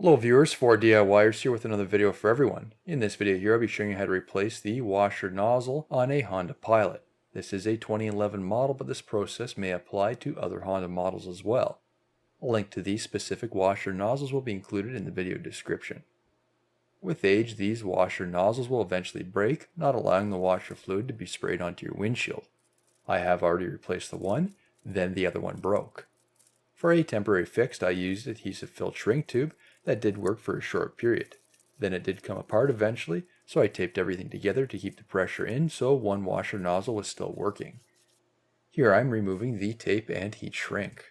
Hello viewers, 4DIYers here with another video for everyone. In this video here I'll be showing you how to replace the washer nozzle on a Honda Pilot. This is a 2011 model, but this process may apply to other Honda models as well. A link to these specific washer nozzles will be included in the video description. With age, these washer nozzles will eventually break, not allowing the washer fluid to be sprayed onto your windshield. I have already replaced the one, then the other one broke. For a temporary fix, I used adhesive filled shrink tube that did work for a short period. Then it did come apart eventually, so I taped everything together to keep the pressure in so one washer nozzle was still working. Here I'm removing the tape and heat shrink.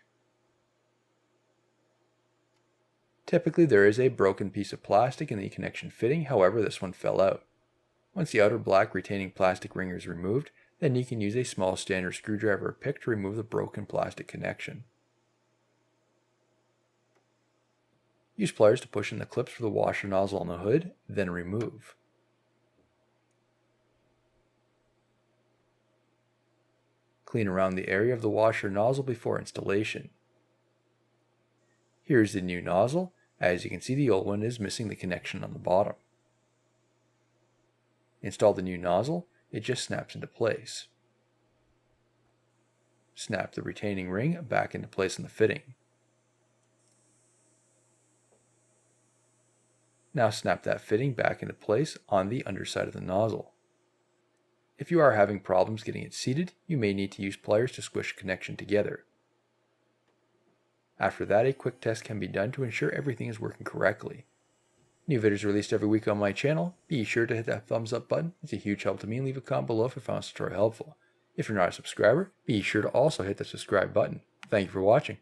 Typically there is a broken piece of plastic in the connection fitting, however this one fell out. Once the outer black retaining plastic ring is removed, then you can use a small standard screwdriver or pick to remove the broken plastic connection. Use pliers to push in the clips for the washer nozzle on the hood, then remove. Clean around the area of the washer nozzle before installation. Here is the new nozzle. As you can see, the old one is missing the connection on the bottom. Install the new nozzle. It just snaps into place. Snap the retaining ring back into place in the fitting. Now snap that fitting back into place on the underside of the nozzle. If you are having problems getting it seated, you may need to use pliers to squish the connection together. After that, a quick test can be done to ensure everything is working correctly. New videos released every week on my channel. Be sure to hit that thumbs up button. It's a huge help to me, and leave a comment below if you found this tutorial helpful. If you're not a subscriber, be sure to also hit the subscribe button. Thank you for watching.